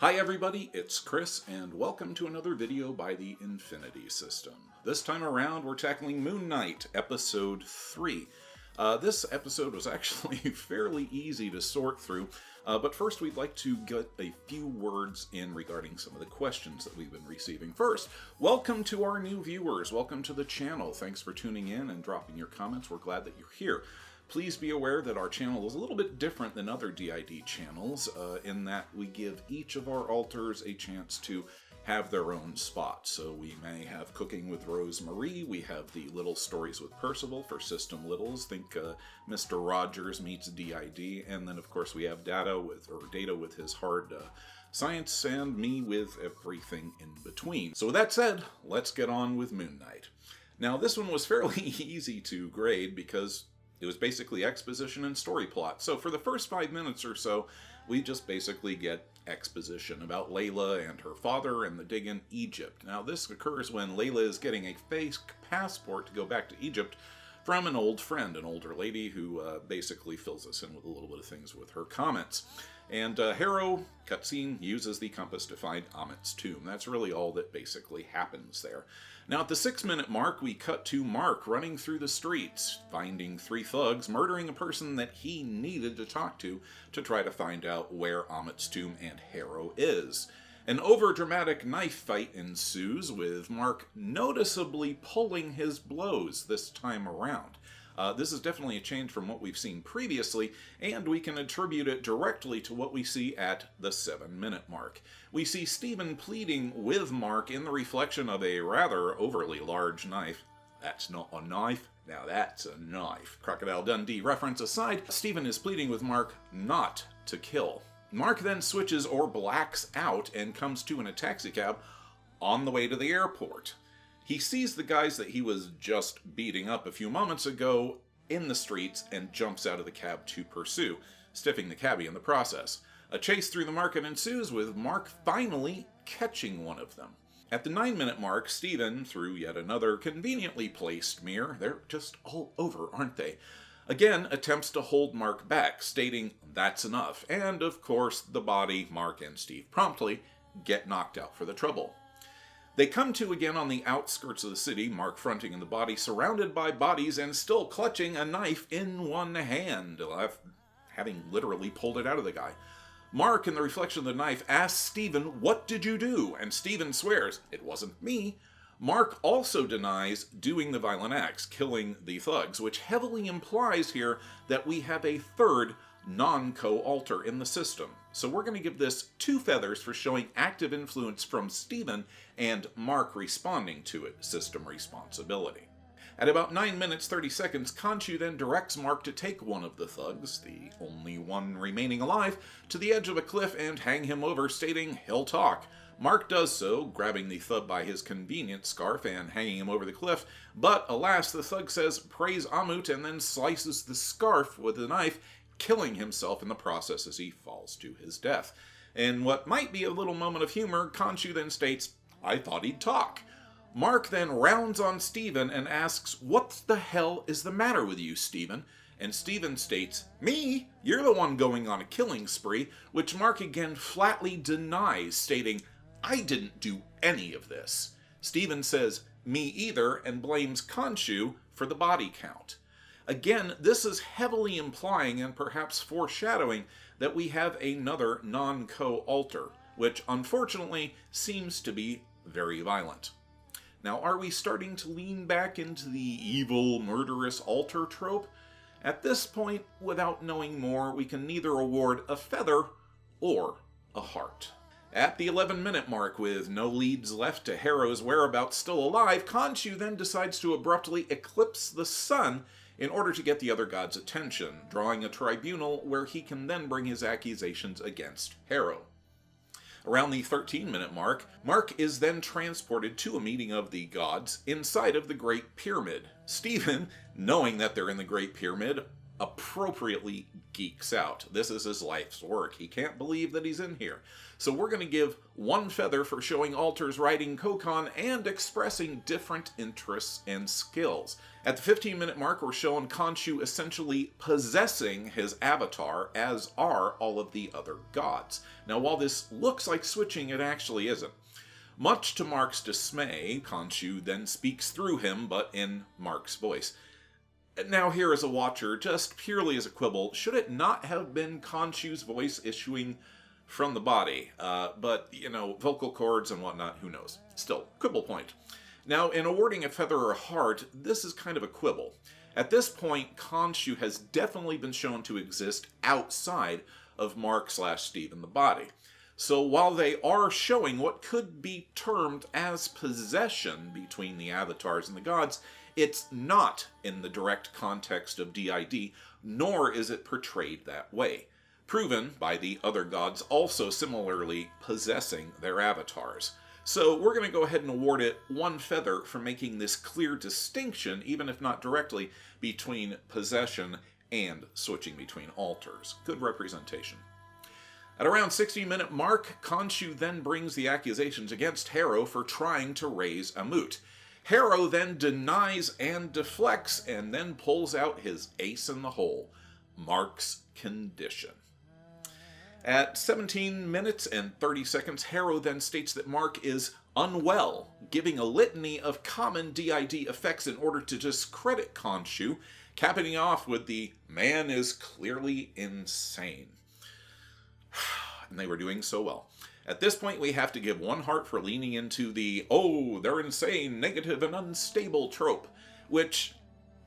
Hi everybody, it's Chris, and welcome to another video by the Infinity System. This time around, we're tackling Moon Knight, Episode 3. This episode was actually fairly easy to sort through, but first we'd like to get a few words in regarding some of the questions that we've been receiving. First, welcome to our new viewers, welcome to the channel. Thanks for tuning in and dropping your comments, we're glad that you're here. Please be aware that our channel is a little bit different than other DID channels in that we give each of our alters a chance to have their own spot. So we may have Cooking with Rosemarie, we have the Little Stories with Percival for System Littles, think Mr. Rogers meets DID, and then of course we have Data with his hard science, and me with everything in between. So with that said, let's get on with Moon Knight. Now this one was fairly easy to grade because it was basically exposition and story plot. So for the first 5 minutes or so, we just basically get exposition about Layla and her father and the dig in Egypt. Now this occurs when Layla is getting a fake passport to go back to Egypt from an old friend, an older lady who basically fills us in with a little bit of things with her comments. And Harrow, cutscene, uses the compass to find Amit's tomb. That's really all that basically happens there. Now at the 6-minute mark, we cut to Mark running through the streets, finding 3 thugs, murdering a person that he needed to talk to try to find out where Amit's tomb and Harrow is. An over-dramatic knife fight ensues, with Mark noticeably pulling his blows this time around. This is definitely a change from what we've seen previously, and we can attribute it directly to what we see at the 7-minute mark. We see Stephen pleading with Mark in the reflection of a rather overly large knife. That's not a knife. Now that's a knife. Crocodile Dundee reference aside, Stephen is pleading with Mark not to kill. Mark then switches or blacks out and comes to in a taxicab on the way to the airport. He sees the guys that he was just beating up a few moments ago in the streets and jumps out of the cab to pursue, stiffing the cabbie in the process. A chase through the market ensues, with Mark finally catching one of them. At the 9-minute mark, Stephen, through yet another conveniently placed mirror, they're just all over, aren't they, again attempts to hold Mark back, stating that's enough, and of course the body, Mark and Steve promptly get knocked out for the trouble. They come to again on the outskirts of the city, Mark fronting in the body, surrounded by bodies and still clutching a knife in one hand, having literally pulled it out of the guy. Mark, in the reflection of the knife, asks Stephen, "What did you do?" And Stephen swears, "It wasn't me." Mark also denies doing the violent acts, killing the thugs, which heavily implies here that we have a third non-co-alter in the system. So we're going to give this 2 feathers for showing active influence from Stephen and Mark responding to it, system responsibility. At about 9 minutes 30 seconds, Khonshu then directs Mark to take one of the thugs, the only one remaining alive, to the edge of a cliff and hang him over, stating he'll talk. Mark does so, grabbing the thug by his convenient scarf and hanging him over the cliff, but alas, the thug says praise Amut and then slices the scarf with a knife, killing himself in the process as he falls to his death. In what might be a little moment of humor, Khonshu then states, "I thought he'd talk." Mark then rounds on Stephen and asks, "What the hell is the matter with you, Stephen?" And Stephen states, "Me? You're the one going on a killing spree," which Mark again flatly denies, stating, "I didn't do any of this." Stephen says, "Me either," and blames Khonshu for the body count. Again, this is heavily implying and perhaps foreshadowing that we have another non-co-alter, which unfortunately seems to be very violent. Now, are we starting to lean back into the evil, murderous alter trope? At this point, without knowing more, we can neither award a feather or a heart. At the 11-minute mark, with no leads left to Harrow's whereabouts still alive, Khonshu then decides to abruptly eclipse the sun in order to get the other god's attention, drawing a tribunal where he can then bring his accusations against Harrow. Around the 13-minute mark, Mark is then transported to a meeting of the gods inside of the Great Pyramid. Stephen, knowing that they're in the Great Pyramid, appropriately geeks out. This is his life's work. He can't believe that he's in here. So we're going to give 1 feather for showing alters riding Kokon and expressing different interests and skills. At the 15-minute mark, we're showing Khonshu essentially possessing his avatar, as are all of the other gods. Now, while this looks like switching, it actually isn't. Much to Mark's dismay, Khonshu then speaks through him, but in Mark's voice. Now, here as a watcher, just purely as a quibble, should it not have been Khonshu's voice issuing from the body? But, vocal cords and whatnot, who knows? Still, quibble point. Now, in awarding a feather or a heart, this is kind of a quibble. At this point, Khonshu has definitely been shown to exist outside of Mark/Stephen the body. So while they are showing what could be termed as possession between the avatars and the gods, it's not in the direct context of DID, nor is it portrayed that way, proven by the other gods also similarly possessing their avatars. So we're going to go ahead and award it 1 feather for making this clear distinction, even if not directly, between possession and switching between alters. Good representation. At around 60-minute mark, Khonshu then brings the accusations against Harrow for trying to raise a moot. Harrow then denies and deflects, and then pulls out his ace in the hole, Mark's condition. At 17 minutes and 30 seconds, Harrow then states that Mark is unwell, giving a litany of common DID effects in order to discredit Khonshu, capping it off with the "man is clearly insane." And they were doing so well. At this point, we have to give 1 heart for leaning into the, "oh, they're insane, negative, and unstable" trope, which,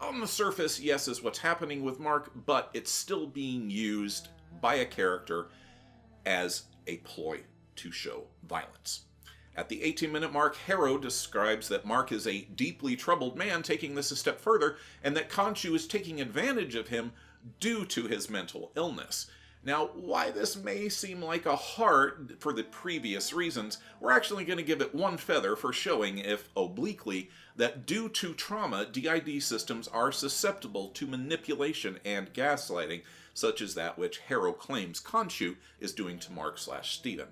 on the surface, yes, is what's happening with Mark, but it's still being used by a character as a ploy to show violence. At the 18-minute mark, Harrow describes that Mark is a deeply troubled man, taking this a step further, and that Khonshu is taking advantage of him due to his mental illness. Now, why this may seem like a heart for the previous reasons, we're actually going to give it 1 feather for showing, if obliquely, that due to trauma, DID systems are susceptible to manipulation and gaslighting, such as that which Harrow claims Khonshu is doing to Mark/Stephen.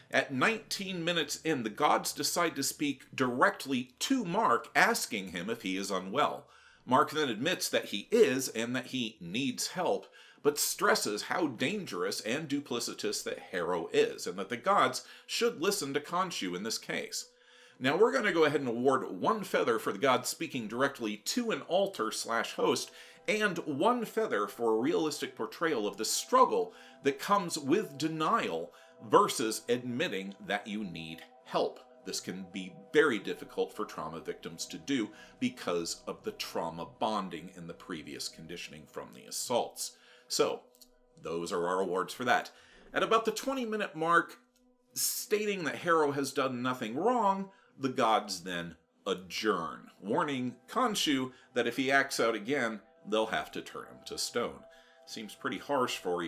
At 19 minutes in, the gods decide to speak directly to Mark, asking him if he is unwell. Mark then admits that he is and that he needs help, but stresses how dangerous and duplicitous that Harrow is, and that the gods should listen to Khonshu in this case. Now we're going to go ahead and award 1 feather for the gods speaking directly to an alter/host, and 1 feather for a realistic portrayal of the struggle that comes with denial versus admitting that you need help. This can be very difficult for trauma victims to do because of the trauma bonding in the previous conditioning from the assaults. So, those are our awards for that. At about the 20-minute mark, stating that Harrow has done nothing wrong, the gods then adjourn, warning Khonshu that if he acts out again, they'll have to turn him to stone. Seems pretty harsh for,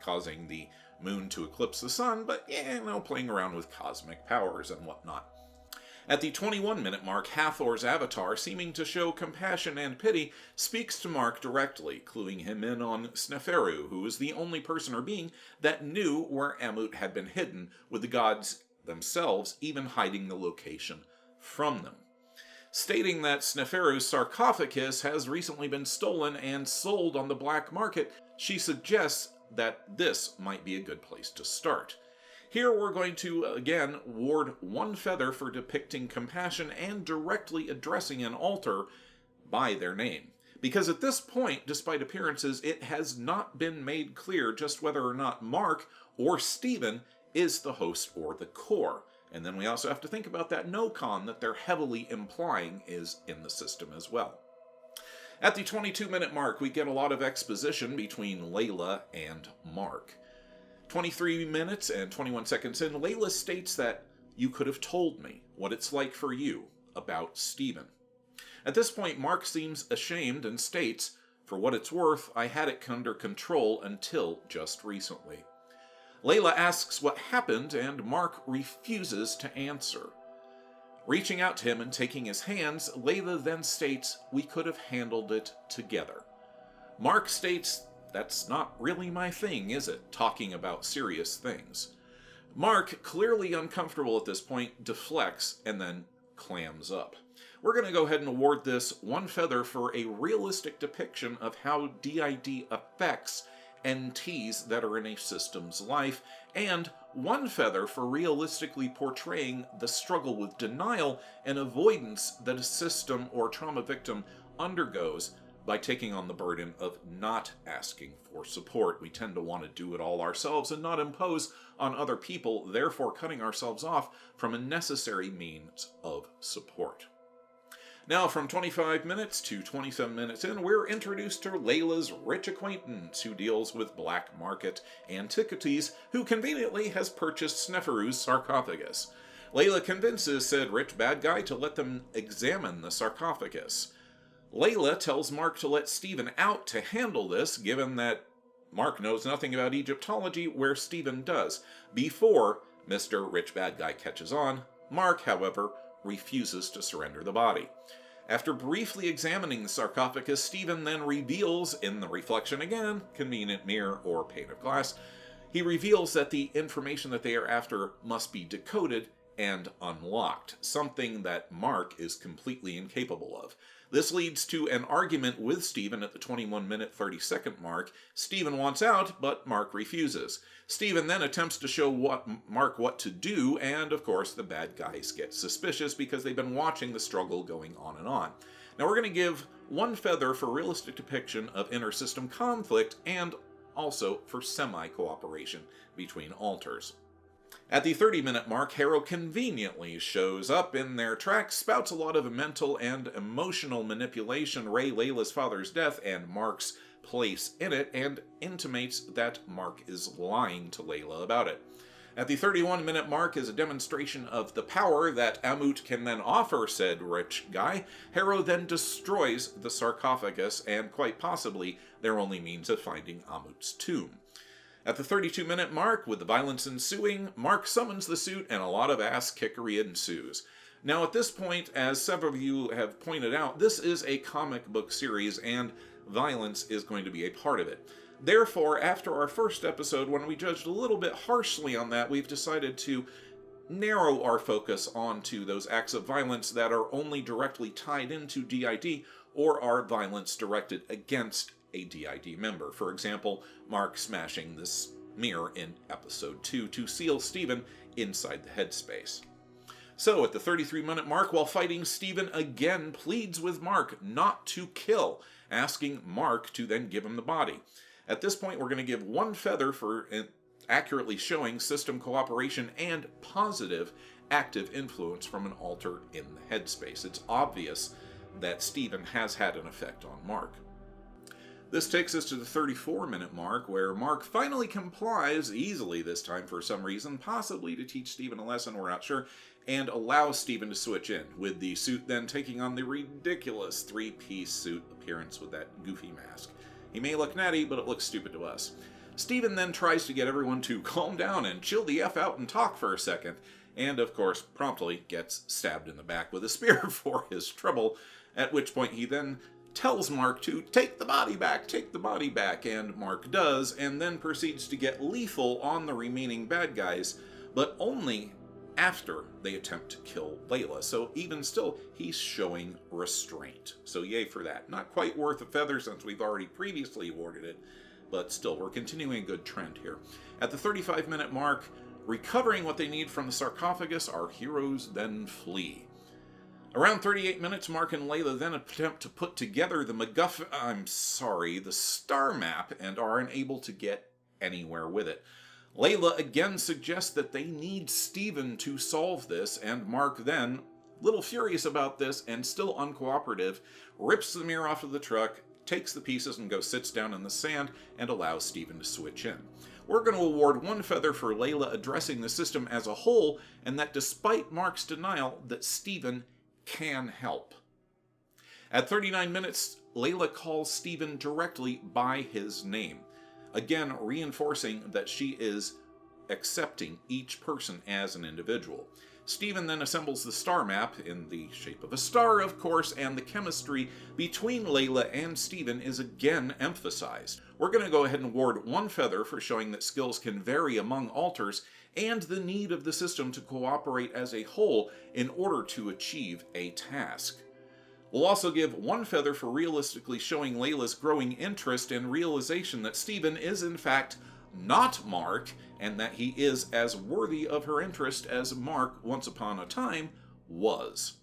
causing the moon to eclipse the sun, but playing around with cosmic powers and whatnot. At the 21-minute mark, Hathor's avatar, seeming to show compassion and pity, speaks to Mark directly, cluing him in on Sneferu, who is the only person or being that knew where Amut had been hidden, with the gods themselves even hiding the location from them. Stating that Sneferu's sarcophagus has recently been stolen and sold on the black market, she suggests that this might be a good place to start. Here we're going to, again, award 1 feather for depicting compassion and directly addressing an alter by their name. Because at this point, despite appearances, it has not been made clear just whether or not Mark or Stephen is the host or the core. And then we also have to think about that no-con that they're heavily implying is in the system as well. At the 22-minute mark, we get a lot of exposition between Layla and Mark. 23 minutes and 21 seconds in, Layla states that you could have told me what it's like for you about Stephen. At this point, Mark seems ashamed and states, "For what it's worth, I had it under control until just recently." Layla asks what happened, and Mark refuses to answer. Reaching out to him and taking his hands, Layla then states, "We could have handled it together." Mark states, "That's not really my thing, is it? Talking about serious things." Mark, clearly uncomfortable at this point, deflects and then clams up. We're going to go ahead and award this one feather for a realistic depiction of how DID affects NTs that are in a system's life, and one feather for realistically portraying the struggle with denial and avoidance that a system or trauma victim undergoes by taking on the burden of not asking for support. We tend to want to do it all ourselves and not impose on other people, therefore cutting ourselves off from a necessary means of support. Now, from 25 minutes to 27 minutes in, we're introduced to Layla's rich acquaintance who deals with black market antiquities, who conveniently has purchased Sneferu's sarcophagus. Layla convinces said rich bad guy to let them examine the sarcophagus. Layla tells Mark to let Stephen out to handle this, given that Mark knows nothing about Egyptology, where Stephen does. Before Mr. Rich Bad Guy catches on, Mark, however, refuses to surrender the body. After briefly examining the sarcophagus, Stephen then reveals, in the reflection again, convenient mirror or pane of glass, he reveals that the information that they are after must be decoded and unlocked, something that Mark is completely incapable of. This leads to an argument with Stephen at the 21-minute 30-second mark. Stephen wants out, but Mark refuses. Stephen then attempts to show Mark what to do, and of course the bad guys get suspicious because they've been watching the struggle going on and on. Now we're going to give one feather for realistic depiction of inter-system conflict and also for semi-cooperation between alters. At the 30-minute mark, Harrow conveniently shows up in their tracks, spouts a lot of mental and emotional manipulation, Layla's father's death, and Mark's place in it, and intimates that Mark is lying to Layla about it. At the 31-minute mark is a demonstration of the power that Amut can then offer said rich guy. Harrow then destroys the sarcophagus, and quite possibly their only means of finding Amut's tomb. At the 32-minute mark, with the violence ensuing, Mark summons the suit and a lot of ass-kickery ensues. Now at this point, as several of you have pointed out, this is a comic book series and violence is going to be a part of it. Therefore, after our first episode, when we judged a little bit harshly on that, we've decided to narrow our focus onto those acts of violence that are only directly tied into DID or are violence directed against a DID member. For example, Mark smashing this mirror in episode 2 to seal Stephen inside the headspace. So at the 33-minute mark, while fighting, Stephen again pleads with Mark not to kill, asking Mark to then give him the body. At this point, we're going to give one feather for accurately showing system cooperation and positive active influence from an alter in the headspace. It's obvious that Stephen has had an effect on Mark. This takes us to the 34-minute mark, where Mark finally complies, easily this time for some reason, possibly to teach Stephen a lesson, we're not sure, and allows Stephen to switch in, with the suit then taking on the ridiculous three-piece suit appearance with that goofy mask. He may look natty, but it looks stupid to us. Stephen then tries to get everyone to calm down and chill the F out and talk for a second, and of course promptly gets stabbed in the back with a spear for his trouble, at which point he then tells Mark to take the body back, and Mark does, and then proceeds to get lethal on the remaining bad guys, but only after they attempt to kill Layla. So even still, he's showing restraint. So yay for that. Not quite worth a feather since we've already previously awarded it, but still, we're continuing a good trend here. At the 35-minute mark, recovering what they need from the sarcophagus, our heroes then flee. Around 38 minutes, Mark and Layla then attempt to put together the star map, and are unable to get anywhere with it. Layla again suggests that they need Stephen to solve this, and Mark then, little furious about this and still uncooperative, rips the mirror off of the truck, takes the pieces and sits down in the sand, and allows Stephen to switch in. We're going to award one feather for Layla addressing the system as a whole, and that despite Mark's denial, that Stephen can help. At 39 minutes, Layla calls Stephen directly by his name, again reinforcing that she is accepting each person as an individual. Steven then assembles the star map, in the shape of a star, of course, and the chemistry between Layla and Steven is again emphasized. We're going to go ahead and award 1 feather for showing that skills can vary among alters, and the need of the system to cooperate as a whole in order to achieve a task. We'll also give 1 feather for realistically showing Layla's growing interest and realization that Steven is in fact not Mark, and that he is as worthy of her interest as Mark, once upon a time, was.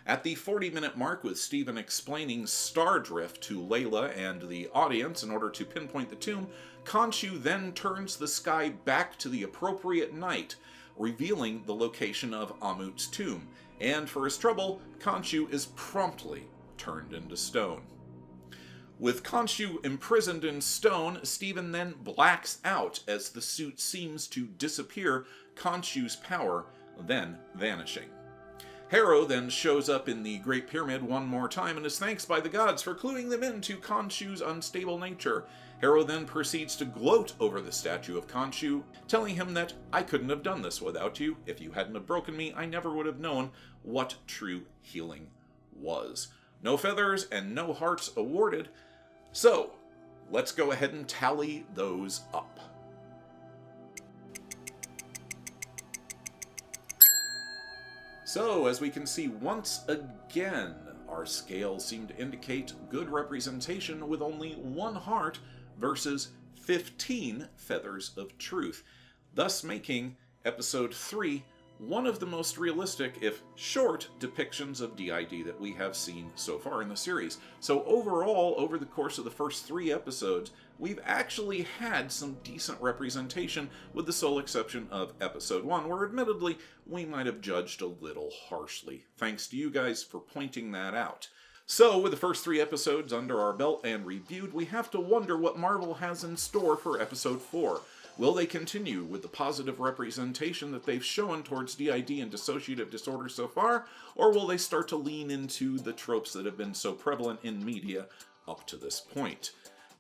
At the 40-minute mark, with Steven explaining star drift to Layla and the audience in order to pinpoint the tomb, Khonshu then turns the sky back to the appropriate night, revealing the location of Amut's tomb, and for his trouble, Khonshu is promptly turned into stone. With Khonshu imprisoned in stone, Steven then blacks out as the suit seems to disappear, Khonshu's power then vanishing. Harrow then shows up in the Great Pyramid one more time and is thanked by the gods for cluing them into Khonshu's unstable nature. Harrow then proceeds to gloat over the statue of Khonshu, telling him that I couldn't have done this without you. If you hadn't have broken me, I never would have known what true healing was. No feathers and no hearts awarded. So, let's go ahead and tally those up. So, as we can see once again, our scales seem to indicate good representation with only 1 heart versus 15 feathers of truth, thus making episode 3 one of the most realistic, if short, depictions of DID that we have seen so far in the series. So overall, over the course of the first 3 episodes, we've actually had some decent representation, with the sole exception of episode 1, where admittedly we might have judged a little harshly. Thanks to you guys for pointing that out. So, with the first 3 episodes under our belt and reviewed, we have to wonder what Marvel has in store for episode 4. Will they continue with the positive representation that they've shown towards DID and dissociative disorder so far, or will they start to lean into the tropes that have been so prevalent in media up to this point?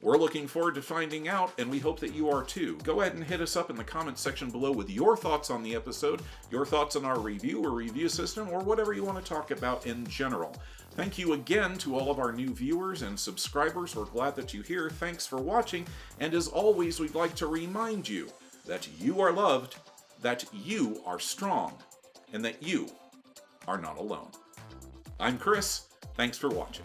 We're looking forward to finding out, and we hope that you are too. Go ahead and hit us up in the comments section below with your thoughts on the episode, your thoughts on our review or review system, or whatever you want to talk about in general. Thank you again to all of our new viewers and subscribers. We're glad that you're here. Thanks for watching, and as always, we'd like to remind you that you are loved, that you are strong, and that you are not alone. I'm Chris. Thanks for watching.